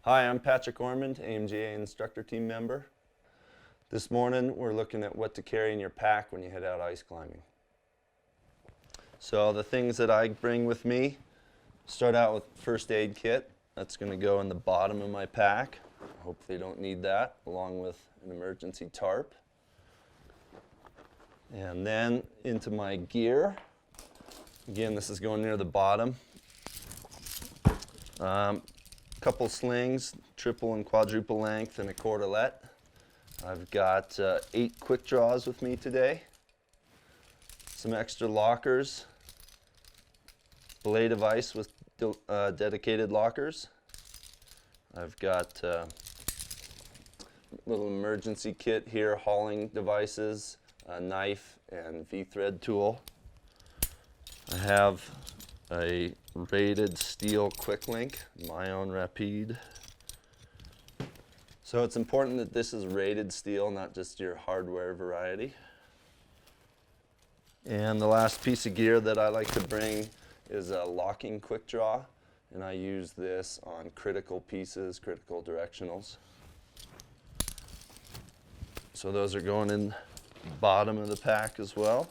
Hi, I'm Patrick Ormond, AMGA instructor team member. This morning we're looking at what to carry in your pack when you head out ice climbing. So the things that I bring with me, start out with first aid kit. That's going to go in the bottom of my pack. Hopefully you don't need that, along with an emergency tarp. And then into my gear. Again, this is going near the bottom. Couple slings, triple and quadruple length, and a cordelette. I've got 8 quick draws with me today. Some extra lockers. Blade of ice with dedicated lockers. I've got a little emergency kit here, hauling devices, a knife, and V-thread tool. I have a rated steel quick link, my own Rapide. So it's important that this is rated steel, not just your hardware variety. And the last piece of gear that I like to bring is a locking quick draw, and I use this on critical pieces, critical directionals. So those are going in the bottom of the pack as well,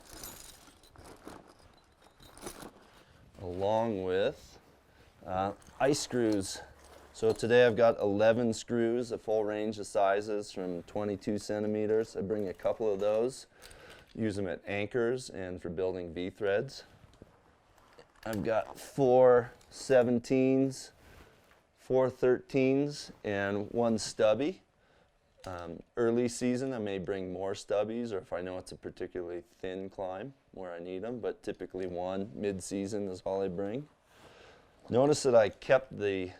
along with ice screws. So today I've got 11 screws, a full range of sizes from 22 centimeters. I bring a couple of those, use them at anchors and for building V-threads. I've got 4 17s, 4 13s, and 1 stubby. Early season I may bring more stubbies, or if I know it's a particularly thin climb where I need them, but typically 1. Mid-season is all I bring. Notice that I kept the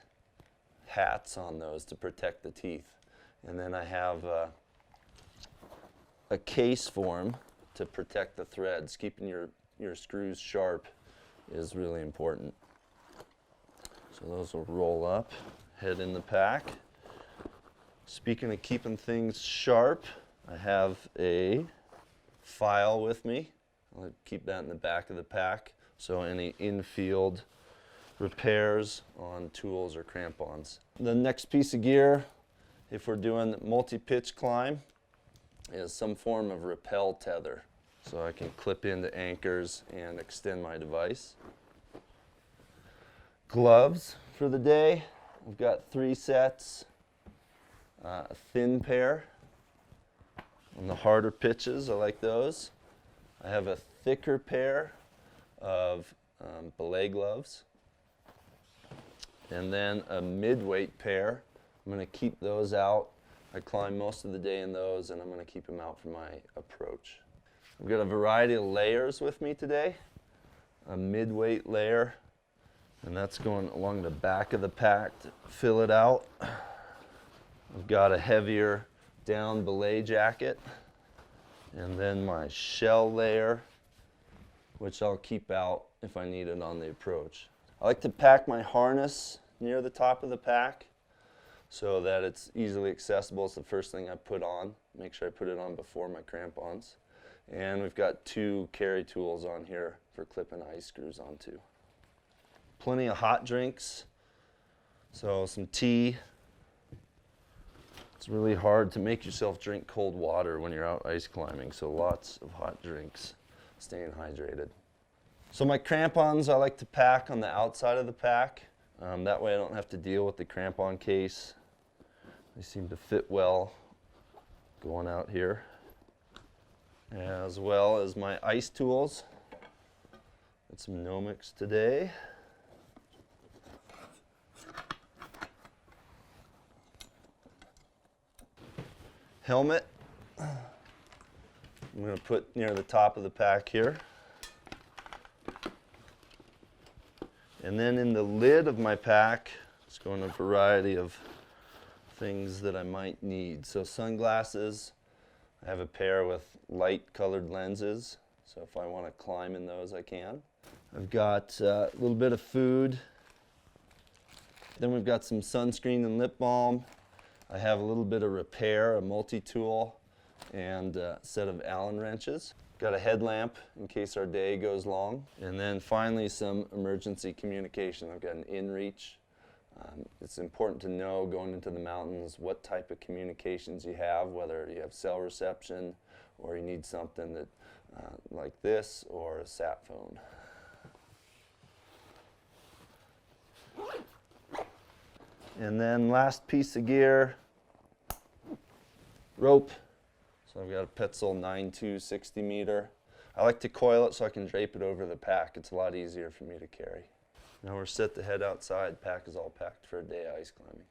hats on those to protect the teeth, and then I have a case form to protect the threads. Keeping your screws sharp is really important. So those will roll up, head in the pack. Speaking of keeping things sharp, I have a file with me. I'll keep that in the back of the pack, so any infield repairs on tools or crampons. The next piece of gear, if we're doing multi-pitch climb, is some form of rappel tether, so I can clip into anchors and extend my device. Gloves for the day, I've got 3 sets. A thin pair on the harder pitches, I like those. I have a thicker pair of belay gloves, and then a mid-weight pair. I'm going to keep those out. I climb most of the day in those, and I'm going to keep them out for my approach. I've got a variety of layers with me today. A mid-weight layer, and that's going along the back of the pack to fill it out. I've got a heavier down belay jacket, and then my shell layer, which I'll keep out if I need it on the approach. I like to pack my harness near the top of the pack so that it's easily accessible. It's the first thing I put on. Make sure I put it on before my crampons. And we've got 2 carry tools on here for clipping ice screws onto. Plenty of hot drinks, so some tea. It's really hard to make yourself drink cold water when you're out ice climbing, so lots of hot drinks, staying hydrated. So my crampons I like to pack on the outside of the pack. That way I don't have to deal with the crampon case. They seem to fit well going out here. As well as my ice tools. Got some Nomex today. Helmet, I'm going to put near the top of the pack here. And then in the lid of my pack, it's going a variety of things that I might need. So sunglasses, I have a pair with light colored lenses, so if I want to climb in those I can. I've got a little bit of food. Then we've got some sunscreen and lip balm. I have a little bit of repair, a multi-tool, and a set of Allen wrenches. Got a headlamp in case our day goes long. And then finally some emergency communication. I've got an InReach It's important to know going into the mountains what type of communications you have, whether you have cell reception or you need something that like this or a sat phone. And then last piece of gear, rope. So I've got a Petzl 9.2 60 meter. I like to coil it so I can drape it over the pack. It's a lot easier for me to carry. Now we're set to head outside. Pack is all packed for a day of ice climbing.